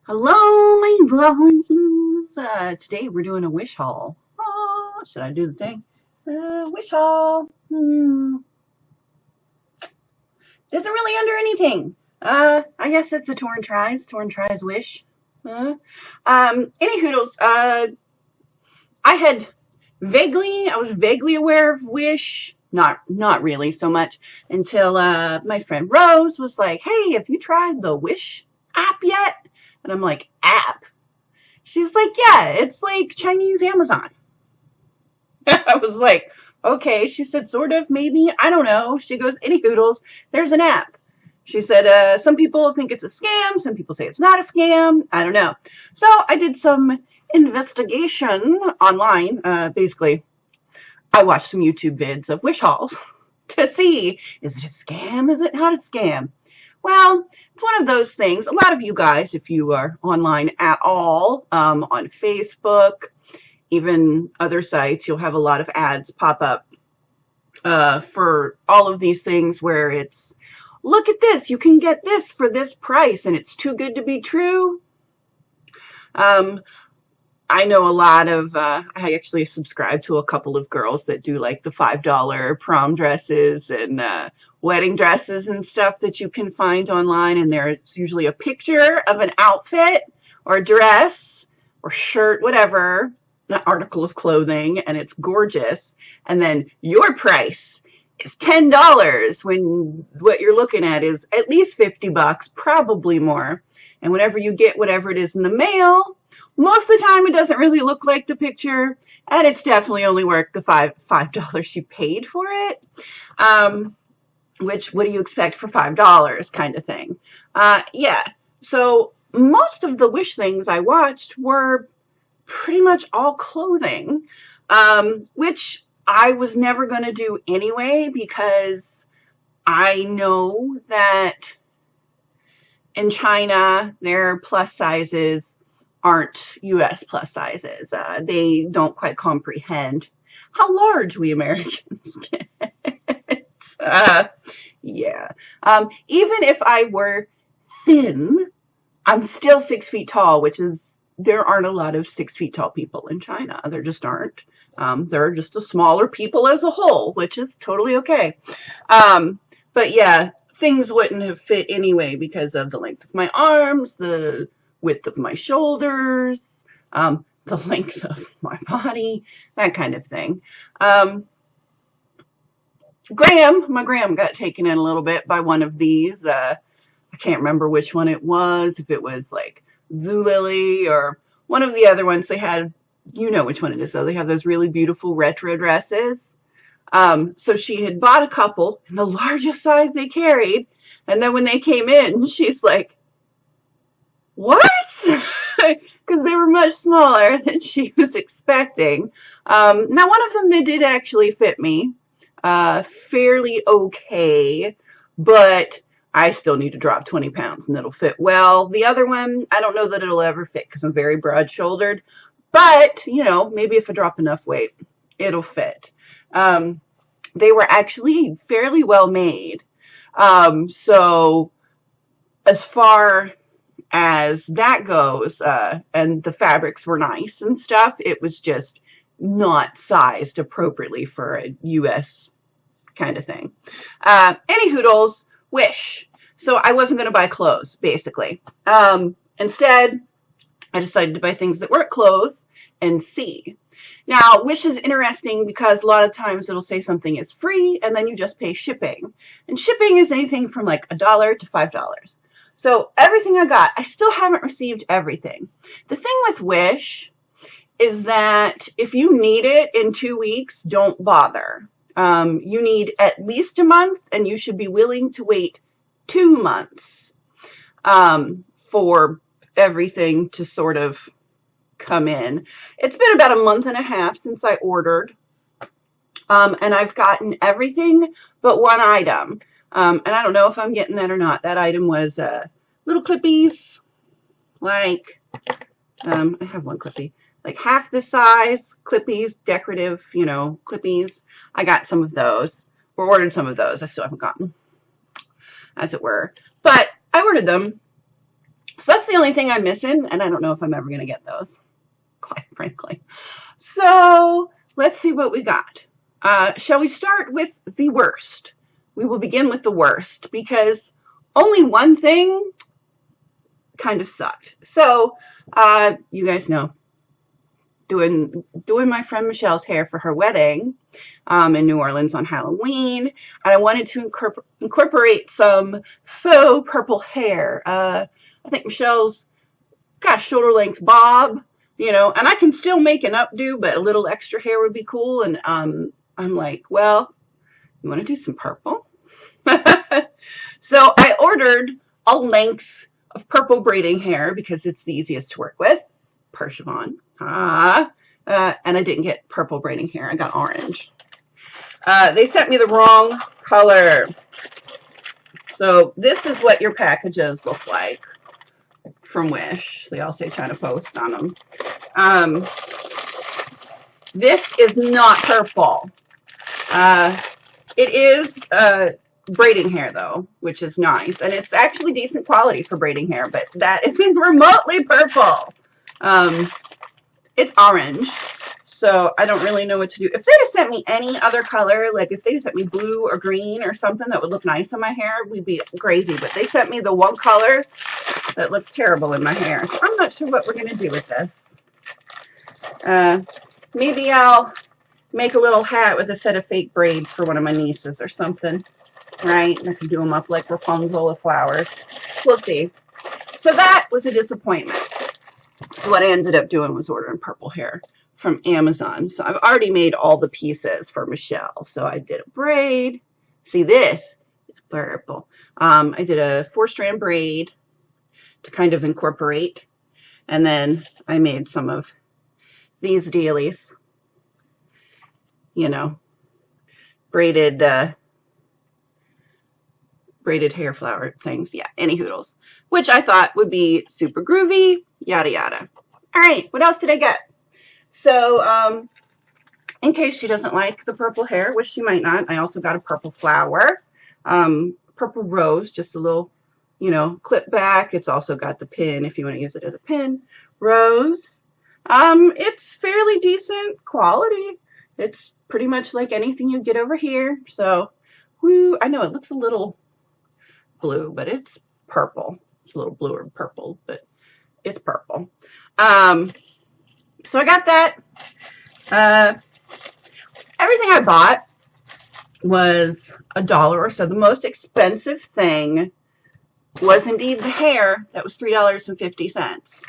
Hello, my lovelies. Today we're doing a wish haul. Oh, should I do the thing? Wish haul. Isn't really under anything. I guess it's a Torrin tries wish. Uh, any hoodles. I was vaguely aware of wish. Not really so much until my friend Rose was like, "Hey, have you tried the Wish app yet?" And I'm like, "App?" She's like, yeah, it's like Chinese Amazon. I was like, okay. She said, sort of, maybe. I don't know. She goes, any hoodles, there's an app. She said, some people think it's a scam. Some people say it's not a scam. I don't know. So I did some investigation online. Basically, I watched some YouTube vids of wish hauls to see, is it a scam? Is it not a scam? Well, it's one of those things. A lot of you guys, if you are online at all, on Facebook, even other sites, you'll have a lot of ads pop up for all of these things where it's, look at this, you can get this for this price, and it's too good to be true. I know a lot of, I actually subscribe to a couple of girls that do like the $5 prom dresses and wedding dresses and stuff that you can find online. And there's usually a picture of an outfit or a dress or shirt, whatever, an article of clothing, and it's gorgeous. And then your price is $10 when what you're looking at is at least $50, probably more. And whenever you get whatever it is in the mail, most of the time it doesn't really look like the picture, and it's definitely only worth the $5 you paid for it. Which, what do you expect for $5 kind of thing? Yeah. So most of the Wish things I watched were pretty much all clothing, which I was never going to do anyway because I know that in China, their plus sizes aren't US plus sizes. They don't quite comprehend how large we Americans get. Yeah. Even if I were thin, I'm still 6 feet tall, which is, there aren't a lot of 6 feet tall people in China. There just aren't. There are just a smaller people as a whole, which is totally okay. But yeah, things wouldn't have fit anyway because of the length of my arms, the width of my shoulders, the length of my body, that kind of thing. My Graham got taken in a little bit by one of these. I can't remember which one it was, if it was like Zulily or one of the other ones. They had, you know which one it is, though. They have those really beautiful retro dresses. So she had bought a couple in the largest size they carried. And then when they came in, she's like, what? Because they were much smaller than she was expecting. Now, one of them did actually fit me fairly okay, but I still need to drop 20 pounds and it'll fit well. The other one, I don't know that it'll ever fit because I'm very broad-shouldered, but, you know, maybe if I drop enough weight, it'll fit. They were actually fairly well made. So as far as that goes, and the fabrics were nice and stuff, it was just not sized appropriately for a US kind of thing. Any hoodles, Wish. So I wasn't going to buy clothes, basically. Instead, I decided to buy things that weren't clothes and see. Now, Wish is interesting because a lot of times it'll say something is free and then you just pay shipping. And shipping is anything from like $1 to $5. So everything I got, I still haven't received everything. The thing with Wish is that if you need it in 2 weeks, don't bother. You need at least a month, and you should be willing to wait 2 months for everything to sort of come in. It's been about a month and a half since I ordered, and I've gotten everything but one item. And I don't know if I'm getting that or not. That item was little clippies, like, I have one clippy, like half the size, clippies, decorative, you know, clippies. I got some of those, or ordered some of those. I still haven't gotten, as it were. But I ordered them. So that's the only thing I'm missing, and I don't know if I'm ever going to get those, quite frankly. So let's see what we got. Shall we start with the worst? We will begin with the worst because only one thing kind of sucked. So you guys know, doing my friend Michelle's hair for her wedding in New Orleans on Halloween, and I wanted to incorporate some faux purple hair. I think Michelle's got a shoulder length bob, you know, and I can still make an updo, but a little extra hair would be cool. And I'm like, well, you want to do some purple? So I ordered a length of purple braiding hair because it's the easiest to work with. Persimmon. And I didn't get purple braiding hair. I got orange. They sent me the wrong color. So this is what your packages look like from Wish. They all say China Post on them. This is not purple. It is braiding hair though, which is nice, and it's actually decent quality for braiding hair, but that isn't remotely purple. It's orange, so I don't really know what to do. If they'd have sent me any other color, like if they sent me blue or green or something that would look nice on my hair, we'd be crazy, but they sent me the one color that looks terrible in my hair, so I'm not sure what we're going to do with this. Maybe I'll make a little hat with a set of fake braids for one of my nieces or something, right? And I can do them up like Rapunzel with flowers. We'll see. So that was a disappointment. So what I ended up doing was ordering purple hair from Amazon. So I've already made all the pieces for Michelle. So I did a braid. See, this is purple. I did a 4-strand braid to kind of incorporate. And then I made some of these dealies, you know, braided hair flower things. Yeah, any hoodles, which I thought would be super groovy, yada, yada. All right, what else did I get? So in case she doesn't like the purple hair, which she might not, I also got a purple flower, purple rose, just a little, you know, clip back. It's also got the pin if you want to use it as a pin. Rose. It's fairly decent quality. It's pretty much like anything you get over here. So, woo, I know it looks a little blue, but it's purple. It's a little bluer purple, but it's purple. So I got that. Everything I bought was $1 or so. The most expensive thing was indeed the hair. That was $3.50.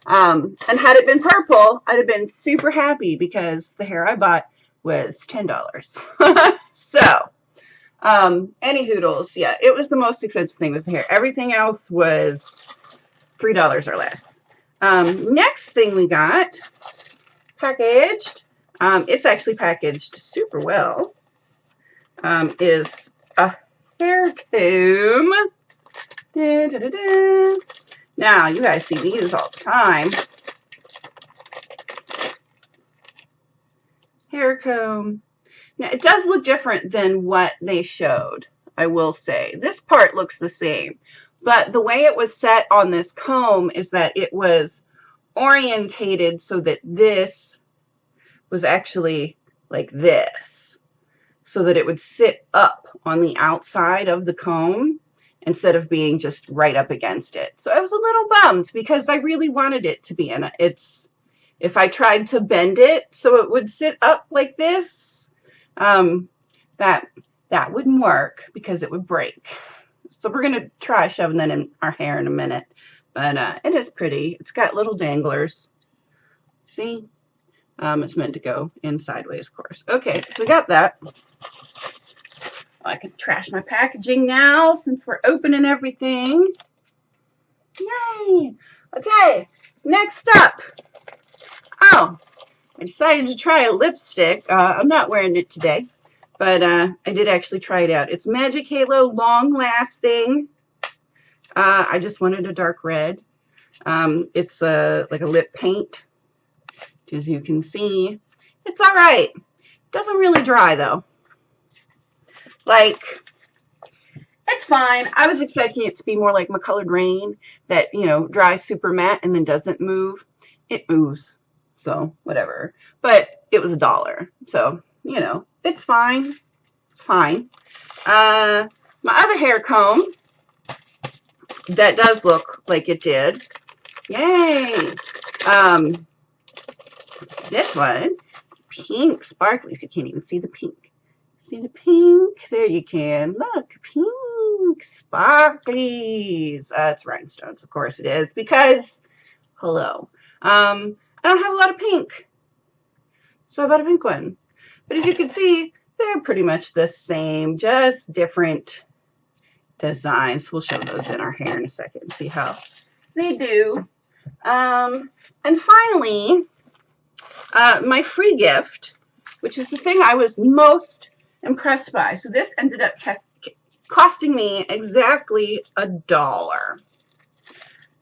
And had it been purple, I'd have been super happy because the hair I bought was $10. So, any hoodles, yeah, it was the most expensive thing was the hair. Everything else was $3 or less. Next thing we got packaged, it's actually packaged super well, is a hair comb. Da, da, da, da. Now, you guys see these all the time. Hair comb. Now, it does look different than what they showed, I will say. This part looks the same, but the way it was set on this comb is that it was orientated so that this was actually like this, so that it would sit up on the outside of the comb instead of being just right up against it. So I was a little bummed because I really wanted it to be in it. If I tried to bend it so it would sit up like this, that wouldn't work because it would break. So we're going to try shoving that in our hair in a minute. But it is pretty. It's got little danglers. See? It's meant to go in sideways, of course. Okay, so we got that. I can trash my packaging now since we're opening everything. Yay! Okay, next up. Oh, I decided to try a lipstick. I'm not wearing it today, but I did actually try it out. It's Magic Halo Long Lasting. I just wanted a dark red. It's like a lip paint, as you can see. It's all right. Doesn't really dry though. Like, It's fine. I was expecting it to be more like my colored rain that, you know, dries super matte and then doesn't move. It moves. So, whatever. But it was $1. So, you know, it's fine. It's fine. My other hair comb that does look like it did. Yay. This one, pink sparklies. You can't even see the pink. See the pink? There you can. Look, pink sparklies. It's rhinestones, of course it is, because, hello. I don't have a lot of pink, so I bought a pink one. But as you can see, they're pretty much the same, just different designs. We'll show those in our hair in a second and see how they do. And finally, my free gift, which is the thing I was most impressed by. So this ended up costing me exactly $1.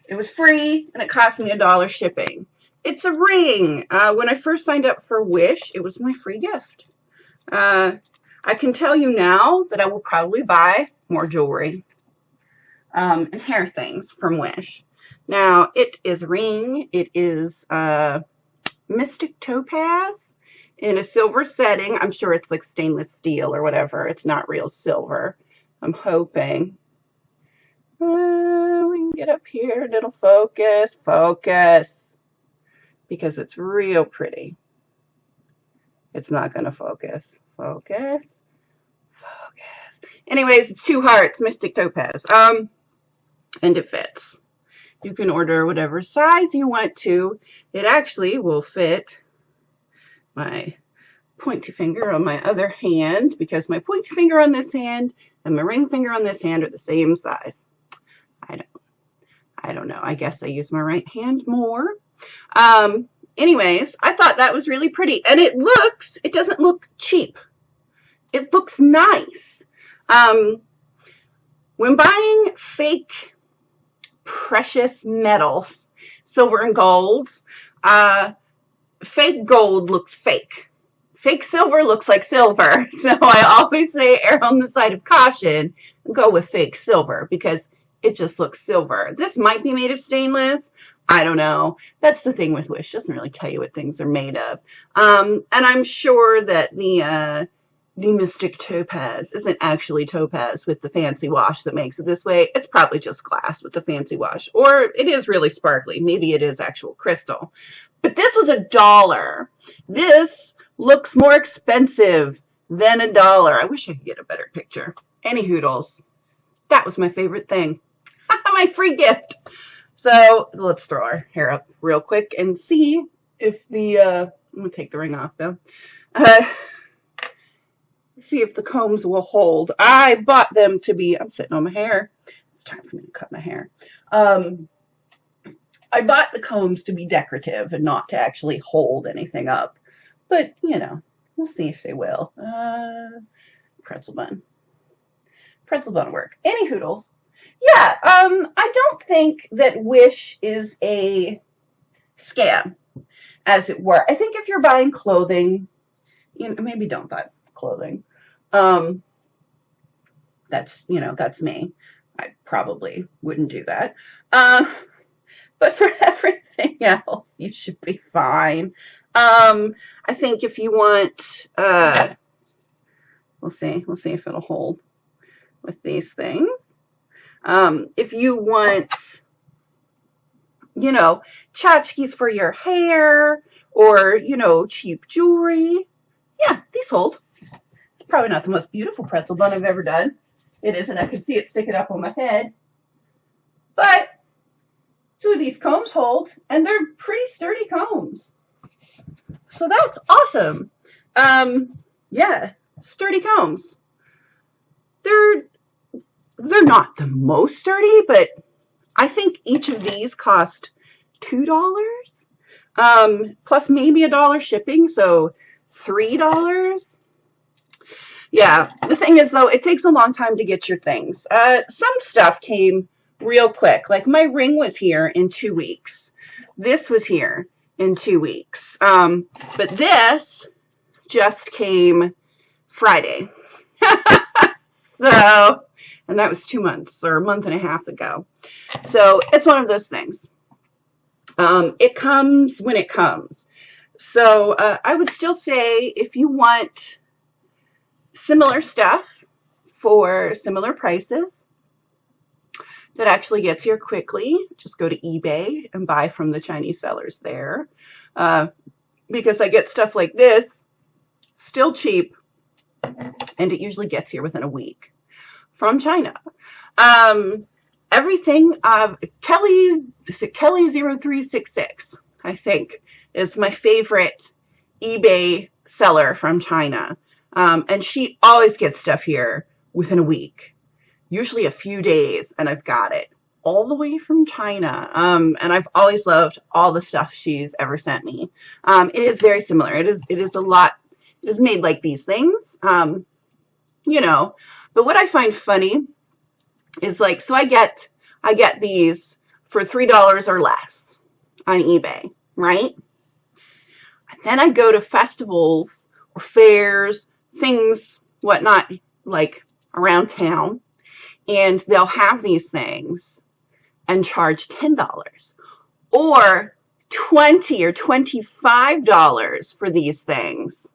It was free and it cost me $1 shipping. It's a ring. When I first signed up for Wish, it was my free gift. I can tell you now that I will probably buy more jewelry and hair things from Wish. Now, it is a ring. It is Mystic Topaz in a silver setting. I'm sure it's like stainless steel or whatever. It's not real silver. I'm hoping. We can get up here and it'll focus. Focus. Because it's real pretty. It's not going to focus. Focus. Focus. Anyways, it's 2 hearts, Mystic Topaz. And it fits. You can order whatever size you want to. It actually will fit my pointy finger on my other hand, because my pointy finger on this hand and my ring finger on this hand are the same size. I don't know. I guess I use my right hand more. Anyways, I thought that was really pretty. And it doesn't look cheap. It looks nice. When buying fake precious metals, silver and golds, fake gold looks fake. Fake silver looks like silver. So I always say err on the side of caution and go with fake silver because it just looks silver. This might be made of stainless. I don't know. That's the thing with Wish. It doesn't really tell you what things are made of. And I'm sure that the Mystic Topaz isn't actually topaz with the fancy wash that makes it this way. It's probably just glass with the fancy wash. Or it is really sparkly. Maybe it is actual crystal. But this was $1. This looks more expensive than $1. I wish I could get a better picture. Any hoodles. That was my favorite thing. My free gift. So let's throw our hair up real quick and see if the, I'm going to take the ring off though. See if the combs will hold. I bought them to be, I'm sitting on my hair. It's time for me to cut my hair. I bought the combs to be decorative and not to actually hold anything up. But, you know, we'll see if they will. Pretzel bun. Pretzel bun work. Any hoodles. Yeah, I don't think that Wish is a scam, as it were. I think if you're buying clothing, you know, maybe don't buy clothing. That's, you know, that's me. I probably wouldn't do that. But for everything else, you should be fine. I think if you want, we'll see if it'll hold with these things. If you want, you know, tchotchkes for your hair or, you know, cheap jewelry, yeah, these hold. It's probably not the most beautiful pretzel bun I've ever done. It isn't. I can see it sticking up on my head. But 2 of these combs hold, and they're pretty sturdy combs. So that's awesome. Yeah, sturdy combs. They're not the most sturdy, but I think each of these cost $2, plus maybe $1 shipping, so $3. Yeah, the thing is, though, it takes a long time to get your things. Some stuff came real quick. Like my ring was here in 2 weeks. This was here in 2 weeks. But this just came Friday. So and that was 2 months or a month and a half ago. So it's one of those things. It comes when it comes. So I would still say if you want similar stuff for similar prices that actually gets here quickly, just go to eBay and buy from the Chinese sellers there. Because I get stuff like this, still cheap, and it usually gets here within a week from China. Everything, Kelly's, is it Kelly0366, I think, is my favorite eBay seller from China. And she always gets stuff here within a week, usually a few days, and I've got it all the way from China. And I've always loved all the stuff she's ever sent me. It is very similar. It is a lot. It is made like these things, you know. But what I find funny is like, so I get these for $3 or less on eBay, right? And then I go to festivals or fairs, things, whatnot, like around town, and they'll have these things and charge $10 or $20 or $25 for these things.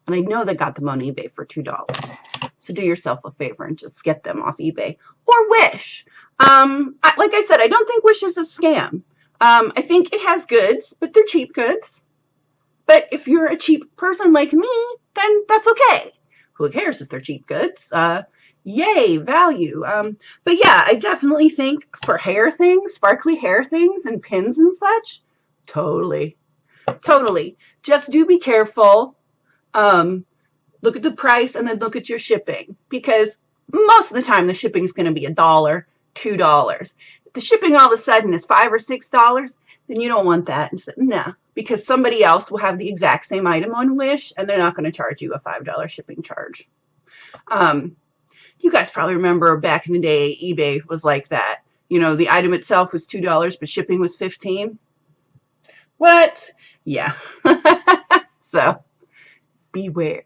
And I know they got them on eBay for $2. So do yourself a favor and just get them off eBay or Wish. Like I said, I don't think Wish is a scam. I think it has goods, but they're cheap goods. But if you're a cheap person like me, then that's okay. Who cares if they're cheap goods? Yay, value. But yeah, I definitely think for hair things, sparkly hair things and pins and such, totally. Just do be careful. Look at the price and then look at your shipping, because most of the time the shipping is going to be $1, $2. If the shipping all of a sudden is $5 or $6, then you don't want that. And so, no, because somebody else will have the exact same item on Wish and they're not going to charge you a $5 shipping charge. You guys probably remember back in the day, eBay was like that. You know, the item itself was $2, but shipping was $15. What? Yeah. So beware.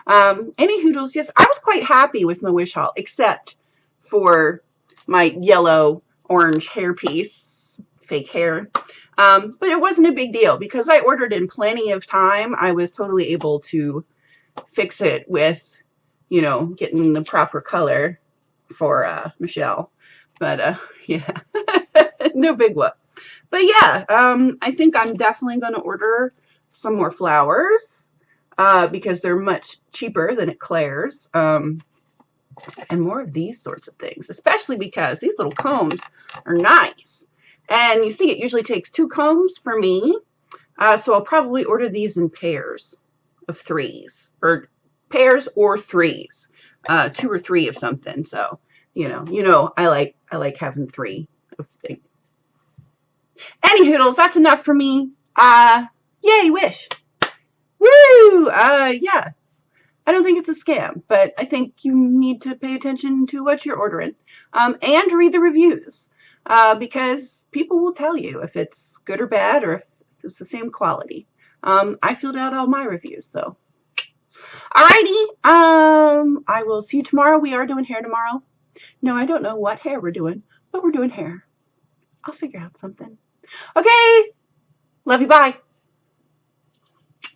Any hoodles, yes, I was quite happy with my Wish haul, except for my yellow orange hairpiece, fake hair. But it wasn't a big deal because I ordered in plenty of time. I was totally able to fix it with, you know, getting the proper color for Michelle. But yeah, no big whoop. But yeah, I think I'm definitely going to order some more flowers because they're much cheaper than at Claire's. And more of these sorts of things, especially because these little combs are nice. And you see, it usually takes 2 combs for me. So I'll probably order these in pairs of 3s, or pairs or 3s, 2 or 3 of something. So, you know, I like having 3 of things. Any hoodles, that's enough for me. Yay, Wish. Woo! Yeah. I don't think it's a scam, but I think you need to pay attention to what you're ordering, and read the reviews, because people will tell you if it's good or bad, or if it's the same quality. I filled out all my reviews, so. Alrighty, I will see you tomorrow. We are doing hair tomorrow. No, I don't know what hair we're doing, but we're doing hair. I'll figure out something. Okay, love you, bye.